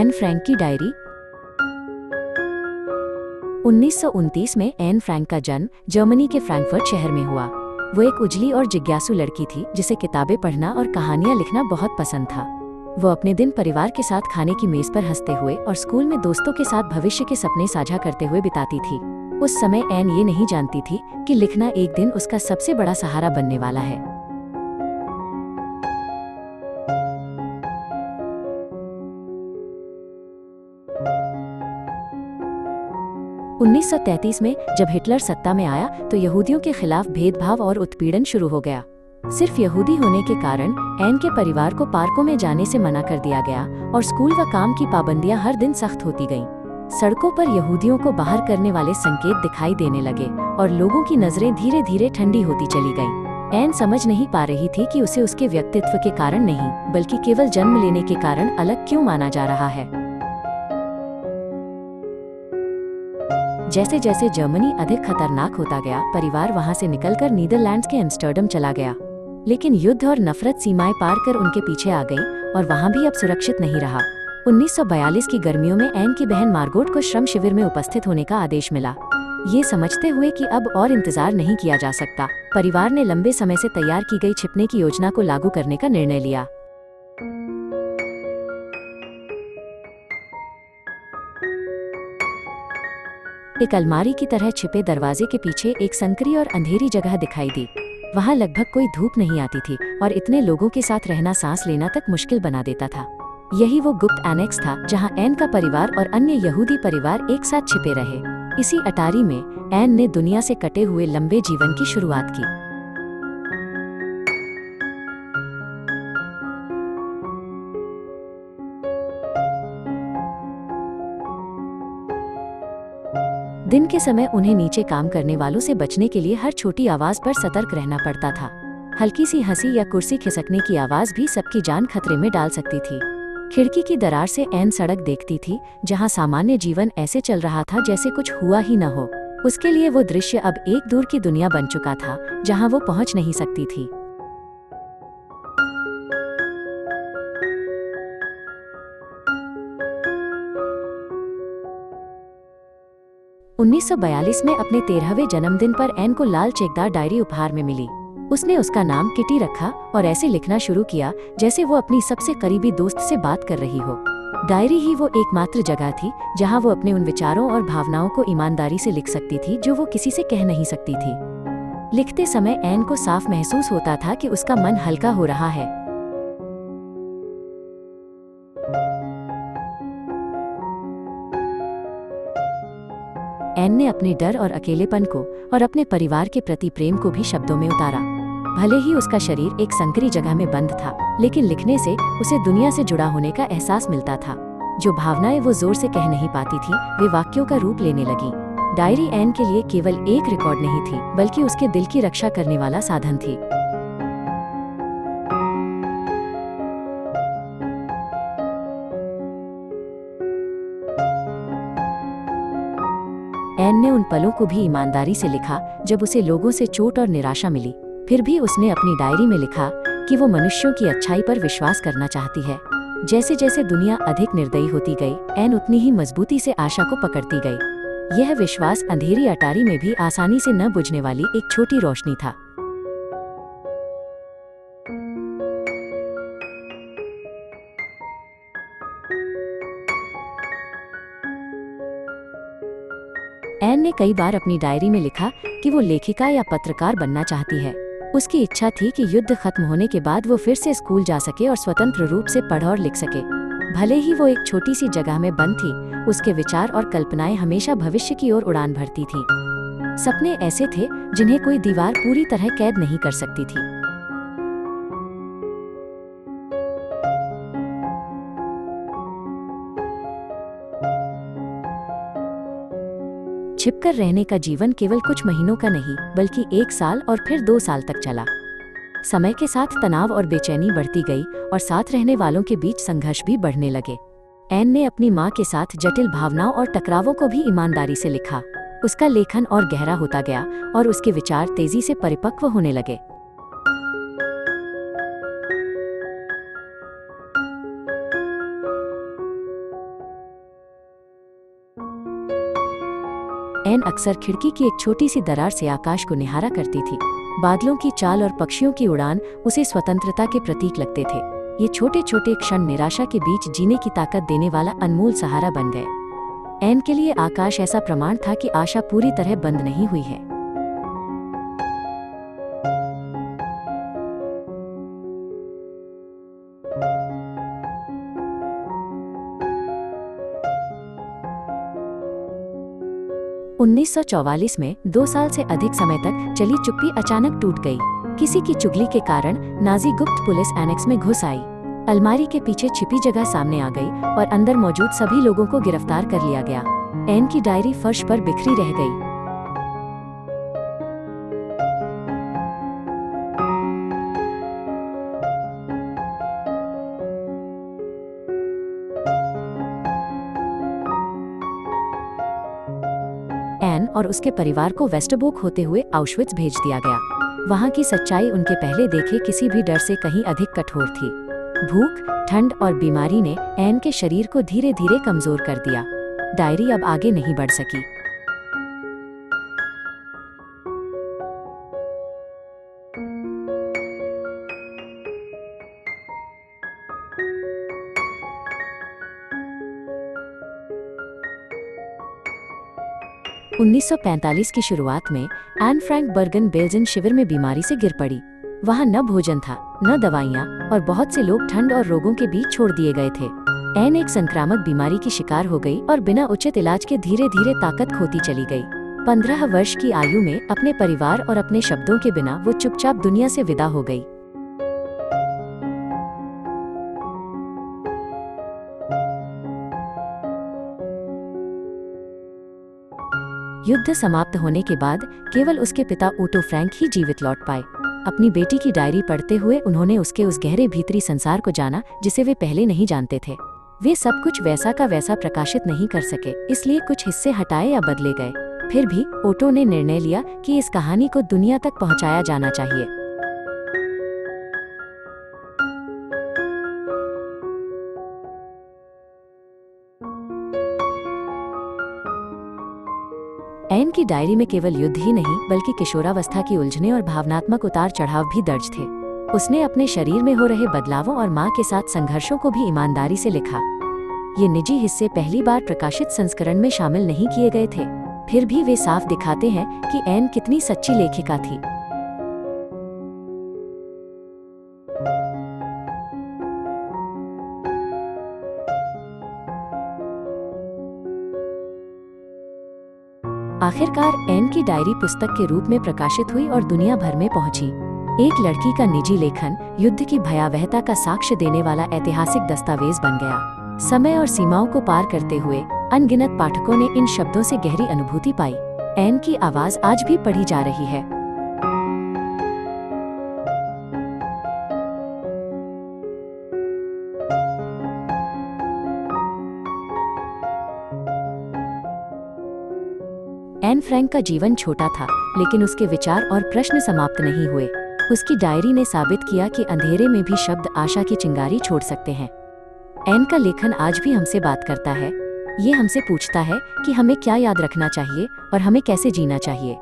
Anne Frank की diary. 1929 में Anne Frank का जन्म जर्मनी के फ्रैंकफर्ट शहर में हुआ। वो एक उजली और जिज्ञासु लड़की थी जिसे किताबें पढ़ना और कहानियां लिखना बहुत पसंद था। वो अपने दिन परिवार के साथ खाने की मेज पर हंसते हुए और स्कूल में दोस्तों के साथ भविष्य के सपने साझा करते हुए बिताती थी। उस समय एन ये नहीं जानती थी कि लिखना एक दिन उसका सबसे बड़ा सहारा बनने वाला है। 1933 में जब हिटलर सत्ता में आया तो यहूदियों के खिलाफ भेदभाव और उत्पीड़न शुरू हो गया। सिर्फ यहूदी होने के कारण एन के परिवार को पार्कों में जाने से मना कर दिया गया और स्कूल व काम की पाबंदियां हर दिन सख्त होती गईं। सड़कों पर यहूदियों को बाहर करने वाले संकेत दिखाई देने लगे और लोगों की नजरें धीरे धीरे ठंडी होती चली गईं। एन समझ नहीं पा रही थी कि उसे उसके व्यक्तित्व के कारण नहीं बल्कि केवल जन्म लेने के कारण अलग क्यों माना जा रहा है। जैसे जैसे जर्मनी अधिक खतरनाक होता गया, परिवार वहां से निकलकर नीदरलैंड्स के एम्स्टर्डम चला गया। लेकिन युद्ध और नफरत सीमाएं पार कर उनके पीछे आ गई और वहां भी अब सुरक्षित नहीं रहा। 1942 की गर्मियों में एन की बहन मार्गोट को श्रम शिविर में उपस्थित होने का आदेश मिला। ये समझते हुए कि अब और इंतजार नहीं किया जा सकता, परिवार ने लंबे समय से तैयार की गई छिपने की योजना को लागू करने का निर्णय लिया। एक अलमारी की तरह छिपे दरवाजे के पीछे एक संकरी और अंधेरी जगह दिखाई दी। वहां लगभग कोई धूप नहीं आती थी और इतने लोगों के साथ रहना सांस लेना तक मुश्किल बना देता था। यही वो गुप्त एनेक्स था जहां एन का परिवार और अन्य यहूदी परिवार एक साथ छिपे रहे। इसी अटारी में एन ने दुनिया से कटे हुए लंबे जीवन की शुरुआत की। दिन के समय उन्हें नीचे काम करने वालों से बचने के लिए हर छोटी आवाज पर सतर्क रहना पड़ता था। हल्की सी हंसी या कुर्सी खिसकने की आवाज भी सबकी जान खतरे में डाल सकती थी। खिड़की की दरार से एन सड़क देखती थी जहां सामान्य जीवन ऐसे चल रहा था जैसे कुछ हुआ ही न हो। उसके लिए वो दृश्य अब एक दूर की दुनिया बन चुका था जहां वो पहुंच नहीं सकती थी। 1942 में अपने 13वें जन्मदिन पर एन को लाल चेकदार डायरी उपहार में मिली। उसने उसका नाम किटी रखा और ऐसे लिखना शुरू किया जैसे वो अपनी सबसे करीबी दोस्त से बात कर रही हो। डायरी ही वो एकमात्र जगह थी जहां वो अपने उन विचारों और भावनाओं को ईमानदारी से लिख सकती थी जो वो किसी से कह नहीं सकती थी। लिखते समय एन को साफ महसूस होता था कि उसका मन हल्का हो रहा है। एन ने अपने डर और अकेलेपन को और अपने परिवार के प्रति प्रेम को भी शब्दों में उतारा। भले ही उसका शरीर एक संकरी जगह में बंद था, लेकिन लिखने से उसे दुनिया से जुड़ा होने का एहसास मिलता था। जो भावनाएं वो जोर से कह नहीं पाती थी, वे वाक्यों का रूप लेने लगी। डायरी एन के लिए केवल एक रिकॉर्ड नहीं थी, बल्कि उसके दिल की रक्षा करने वाला साधन थी। एन ने उन पलों को भी ईमानदारी से लिखा जब उसे लोगों से चोट और निराशा मिली। फिर भी उसने अपनी डायरी में लिखा कि वो मनुष्यों की अच्छाई पर विश्वास करना चाहती है। जैसे जैसे दुनिया अधिक निर्दयी होती गई, एन उतनी ही मजबूती से आशा को पकड़ती गई। यह विश्वास अंधेरी अटारी में भी आसानी से न बुझने वाली एक छोटी रोशनी था। एन ने कई बार अपनी डायरी में लिखा कि वो लेखिका या पत्रकार बनना चाहती है। उसकी इच्छा थी कि युद्ध खत्म होने के बाद वो फिर से स्कूल जा सके और स्वतंत्र रूप से पढ़ और लिख सके। भले ही वो एक छोटी सी जगह में बंद थी, उसके विचार और कल्पनाएं हमेशा भविष्य की ओर उड़ान भरती थी। सपने ऐसे थे जिन्हें कोई दीवार पूरी तरह कैद नहीं कर सकती थी। छिपकर रहने का जीवन केवल कुछ महीनों का नहीं, बल्कि 1 साल और फिर 2 साल तक चला। समय के साथ तनाव और बेचैनी बढ़ती गई और साथ रहने वालों के बीच संघर्ष भी बढ़ने लगे। एन ने अपनी माँ के साथ जटिल भावनाओं और टकरावों को भी ईमानदारी से लिखा। उसका लेखन और गहरा होता गया और उसके विचार तेजी से परिपक्व होने लगे। एन अक्सर खिड़की की एक छोटी सी दरार से आकाश को निहारा करती थी। बादलों की चाल और पक्षियों की उड़ान उसे स्वतंत्रता के प्रतीक लगते थे। ये छोटे छोटे क्षण निराशा के बीच जीने की ताकत देने वाला अनमोल सहारा बन गए। एन के लिए आकाश ऐसा प्रमाण था कि आशा पूरी तरह बंद नहीं हुई है। उन्नीस 1944 में 2 साल से अधिक समय तक चली चुप्पी अचानक टूट गई। किसी की चुगली के कारण नाजी गुप्त पुलिस एनेक्स में घुस आई। अलमारी के पीछे छिपी जगह सामने आ गई और अंदर मौजूद सभी लोगों को गिरफ्तार कर लिया गया। एन की डायरी फर्श पर बिखरी रह गई। एन और उसके परिवार को वेस्टरबोर्ग होते हुए आउशविट्ज भेज दिया गया। वहां की सच्चाई उनके पहले देखे किसी भी डर से कहीं अधिक कठोर थी। भूख, ठंड और बीमारी ने एन के शरीर को धीरे धीरे कमजोर कर दिया। डायरी अब आगे नहीं बढ़ सकी। उन्नीस 1945 की शुरुआत में एन फ्रैंक बर्गन बेल्जियन शिविर में बीमारी से गिर पड़ी। वहां न भोजन था, न दवाइयां और बहुत से लोग ठंड और रोगों के बीच छोड़ दिए गए थे। एन एक संक्रामक बीमारी की शिकार हो गई और बिना उचित इलाज के धीरे धीरे ताकत खोती चली गई। 15 वर्ष की आयु में अपने परिवार और अपने शब्दों के बिना वो चुपचाप दुनिया से विदा हो गई। युद्ध समाप्त होने के बाद केवल उसके पिता ओटो फ्रैंक ही जीवित लौट पाए। अपनी बेटी की डायरी पढ़ते हुए उन्होंने उसके उस गहरे भीतरी संसार को जाना जिसे वे पहले नहीं जानते थे। वे सब कुछ वैसा का वैसा प्रकाशित नहीं कर सके, इसलिए कुछ हिस्से हटाए या बदले गए। फिर भी ओटो ने निर्णय लिया कि इस कहानी को दुनिया तक पहुंचाया जाना चाहिए। एन की डायरी में केवल युद्ध ही नहीं बल्कि किशोरावस्था की उलझनें और भावनात्मक उतार चढ़ाव भी दर्ज थे। उसने अपने शरीर में हो रहे बदलावों और मां के साथ संघर्षों को भी ईमानदारी से लिखा। ये निजी हिस्से पहली बार प्रकाशित संस्करण में शामिल नहीं किए गए थे, फिर भी वे साफ दिखाते हैं कि एन कितनी सच्ची लेखिका थी। आखिरकार एन की डायरी पुस्तक के रूप में प्रकाशित हुई और दुनिया भर में पहुंची। एक लड़की का निजी लेखन युद्ध की भयावहता का साक्ष्य देने वाला ऐतिहासिक दस्तावेज बन गया। समय और सीमाओं को पार करते हुए अनगिनत पाठकों ने इन शब्दों से गहरी अनुभूति पाई। एन की आवाज आज भी पढ़ी जा रही है। एन फ्रैंक का जीवन छोटा था, लेकिन उसके विचार और प्रश्न समाप्त नहीं हुए। उसकी डायरी ने साबित किया कि अंधेरे में भी शब्द आशा की चिंगारी छोड़ सकते हैं। एन का लेखन आज भी हमसे बात करता है। ये हमसे पूछता है कि हमें क्या याद रखना चाहिए और हमें कैसे जीना चाहिए।